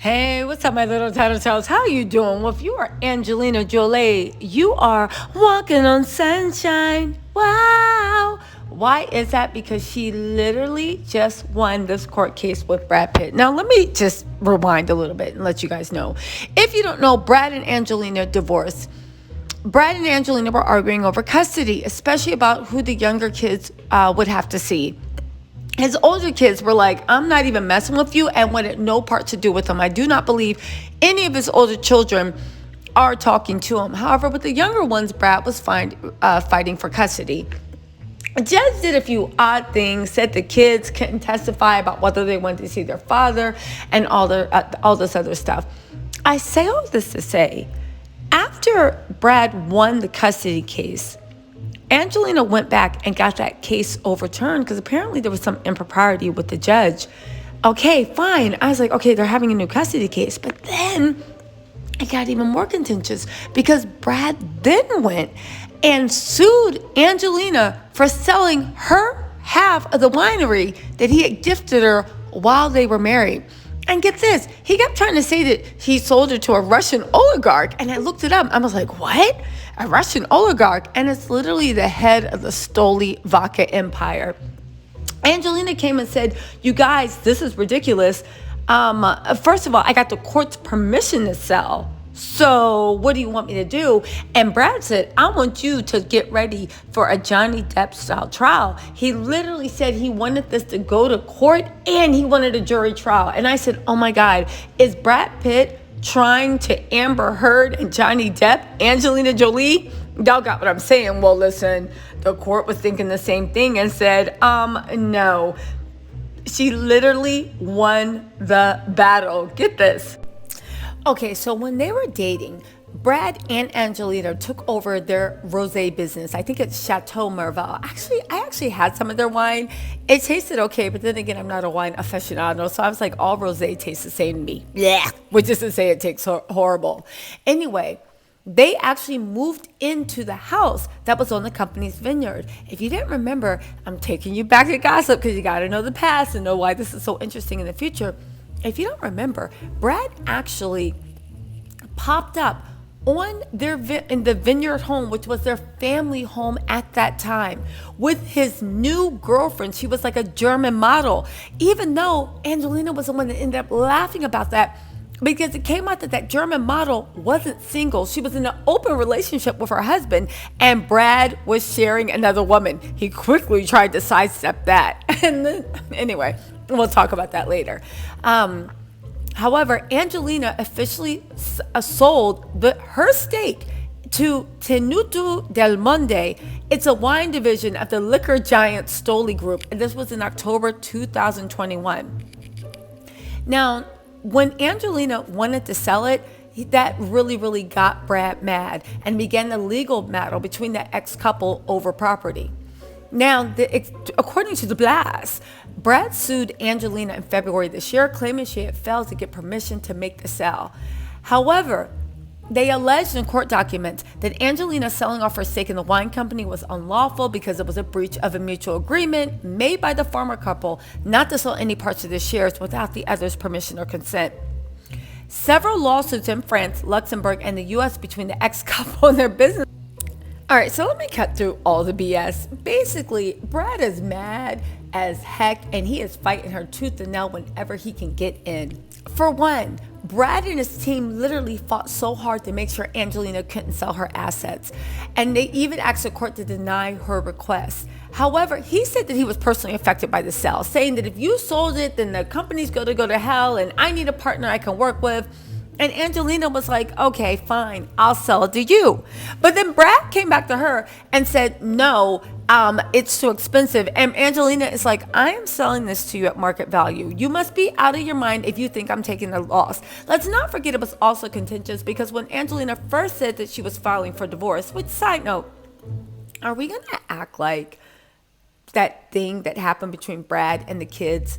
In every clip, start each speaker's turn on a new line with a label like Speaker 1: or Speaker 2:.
Speaker 1: Hey, what's up, my little Tattle Tells? How you doing? Well, if you are Angelina Jolie, you are walking on sunshine. Wow. Why is that? Because she literally just won this court case with Brad Pitt. Now, let me just rewind a little bit and let you guys know. If you don't know, Brad and Angelina divorced. Brad and Angelina were arguing over custody, especially about who the younger kids would have to see. His older kids were like, I'm not even messing with you, and wanted no part to do with him. I do not believe any of his older children are talking to him. However, with the younger ones, Brad was fighting for custody. The judge did a few odd things, said the kids couldn't testify about whether they wanted to see their father and all this other stuff. I say all this to say, after Brad won the custody case, Angelina went back and got that case overturned because apparently there was some impropriety with the judge. Okay, fine. I was like, okay, they're having a new custody case. But then it got even more contentious because Brad then went and sued Angelina for selling her half of the winery that he had gifted her while they were married. And get this, he kept trying to say that he sold it to a Russian oligarch. And I looked it up. I was like, what? A Russian oligarch? And it's literally the head of the Stoli vodka empire. Angelina came and said, you guys, this is ridiculous. First of all, I got the court's permission to sell. So what do you want me to do? And Brad said, I want you to get ready for a Johnny Depp style trial. He literally said he wanted this to go to court and he wanted a jury trial. And I said, oh my God, is Brad Pitt trying to Amber Heard and Johnny Depp, Angelina Jolie? Y'all got what I'm saying? Well, listen, the court was thinking the same thing and said, no. She literally won the battle. Get this. Okay, so when they were dating, Brad and Angelina took over their rosé business. I think it's Chateau Merveille. I actually had some of their wine. It tasted okay, but then again, I'm not a wine aficionado, so I was like, all rosé tastes the same to me. Yeah, which is to say it tastes horrible. Anyway, they actually moved into the house that was on the company's vineyard. If you didn't remember, I'm taking you back to gossip because you got to know the past and know why this is so interesting in the future. If you don't remember, Brad actually popped up on in the vineyard home, which was their family home at that time, with his new girlfriend. She was like a German model, even though Angelina was the one that ended up laughing about that because it came out that that German model wasn't single. She was in an open relationship with her husband, and Brad was sharing another woman. He quickly tried to sidestep that. And then, anyway, we'll talk about that later. However, Angelina officially sold her stake to Tenuto del Monde. It's a wine division of the liquor giant Stoli Group, and this was in October 2021. Now, when Angelina wanted to sell it, that really got Brad mad and began the legal battle between the ex-couple over property. Now, according to the blast, Brad sued Angelina in February this year, claiming she had failed to get permission to make the sale. However, they alleged in court documents that Angelina selling off her stake in the wine company was unlawful because it was a breach of a mutual agreement made by the former couple not to sell any parts of the shares without the other's permission or consent. Several lawsuits in France, Luxembourg, and the U.S. between the ex-couple and their business. All right, so let me cut through all the BS. Basically, Brad is mad as heck, and he is fighting her tooth and nail whenever he can get in. For one, Brad and his team literally fought so hard to make sure Angelina couldn't sell her assets, and they even asked the court to deny her request. However, he said that he was personally affected by the sale, saying that if you sold it, then the company's going to go to hell, and I need a partner I can work with. And Angelina was like, okay, fine, I'll sell it to you. But then Brad came back to her and said, no, it's too expensive. And Angelina is like, I am selling this to you at market value. You must be out of your mind if you think I'm taking a loss. Let's not forget it was also contentious because when Angelina first said that she was filing for divorce, which, side note, are we going to act like that thing that happened between Brad and the kids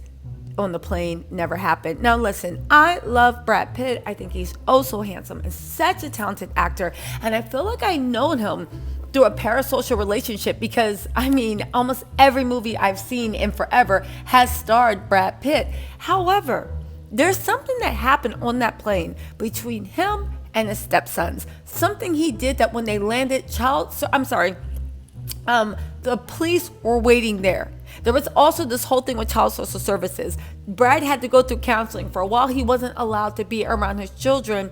Speaker 1: on the plane never happened? Now listen, I love Brad Pitt. I think he's oh so handsome and such a talented actor, and I feel like I know him through a parasocial relationship because I mean almost every movie I've seen in forever has starred Brad Pitt. However, There's something that happened on that plane between him and his stepsons. Something he did that when they landed, the police were waiting there. There was also this whole thing with child social services. Brad had to go through counseling. For a while, he wasn't allowed to be around his children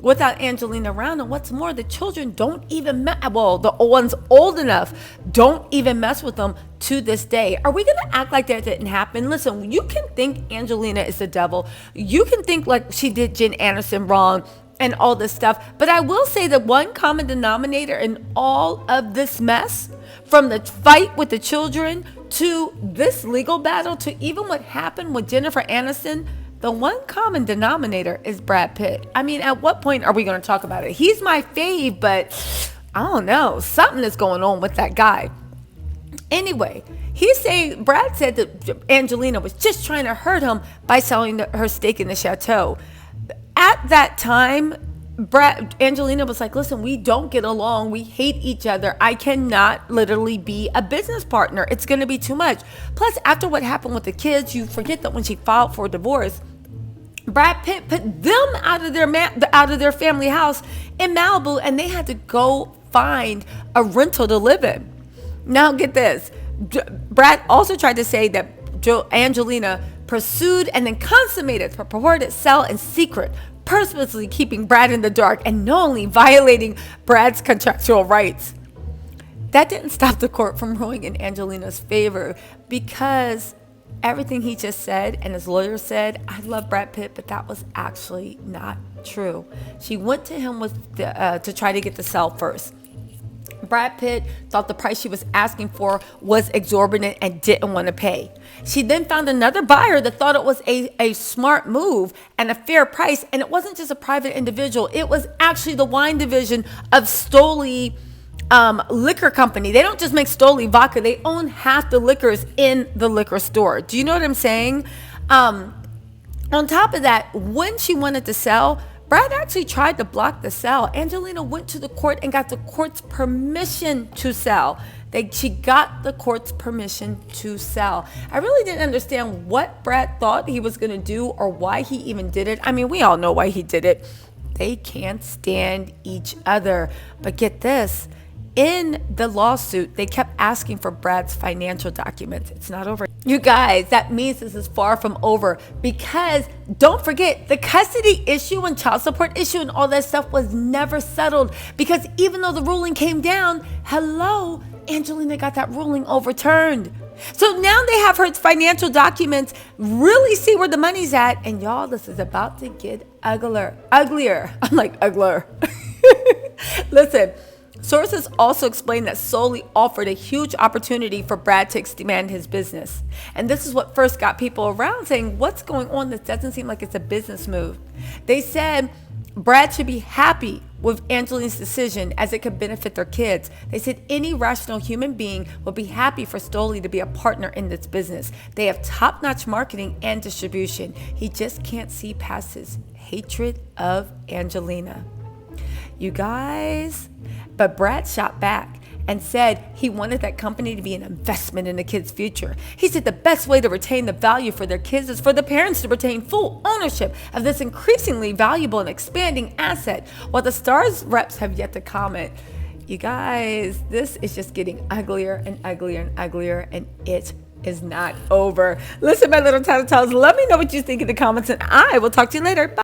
Speaker 1: without Angelina around. And what's more, the children don't even the ones old enough don't even mess with them to this day. Are we going to act like that didn't happen? Listen, you can think Angelina is the devil. You can think like she did Jen Anderson wrong and all this stuff. But I will say that one common denominator in all of this mess, from the fight with the children to this legal battle to even what happened with Jennifer Aniston, the one common denominator is Brad Pitt. I mean, at what point are we going to talk about it? He's my fave, but I don't know. Something is going on with that guy. Anyway, Brad said that Angelina was just trying to hurt him by selling her stake in the chateau. At that time, Angelina was like, listen, we don't get along. We hate each other. I cannot literally be a business partner. It's going to be too much. Plus, after what happened with the kids, you forget that when she filed for divorce, Brad Pitt put them out of their family house in Malibu, and they had to go find a rental to live in. Now, get this. Brad also tried to say that Angelina pursued and then consummated her purported sale in secret, purposely keeping Brad in the dark and knowingly violating Brad's contractual rights. That didn't stop the court from ruling in Angelina's favor, because everything he just said and his lawyer said, I love Brad Pitt, but that was actually not true. She went to him to try to get the sale first. Brad Pitt thought the price she was asking for was exorbitant and didn't want to pay. She then found another buyer that thought it was a smart move and a fair price. And it wasn't just a private individual. It was actually the wine division of Stoli liquor company. They don't just make Stoli vodka. They own half the liquors in the liquor store. Do you know what I'm saying? On top of that, when she wanted to sell, Brad actually tried to block the sale. Angelina went to the court and got the court's permission to sell. She got the court's permission to sell. I really didn't understand what Brad thought he was going to do or why he even did it. I mean, we all know why he did it. They can't stand each other. But get this. In the lawsuit, they kept asking for Brad's financial documents. It's not over. You guys, that means this is far from over, because don't forget, the custody issue and child support issue and all that stuff was never settled, because even though the ruling came down, Angelina got that ruling overturned. So now they have her financial documents, really see where the money's at. And y'all, this is about to get uglier. I'm like, uglier. Listen. Sources also explain that Stoli offered a huge opportunity for Brad to expand his business. And this is what first got people around saying, what's going on? This doesn't seem like it's a business move. They said Brad should be happy with Angelina's decision, as it could benefit their kids. They said any rational human being would be happy for Stoli to be a partner in this business. They have top-notch marketing and distribution. He just can't see past his hatred of Angelina. You guys, but Brad shot back and said he wanted that company to be an investment in the kids' future. He said the best way to retain the value for their kids is for the parents to retain full ownership of this increasingly valuable and expanding asset, while the Star's reps have yet to comment. You guys, this is just getting uglier and uglier and uglier, and it is not over. Listen, my little TisaTellss, let me know what you think in the comments, and I will talk to you later. Bye.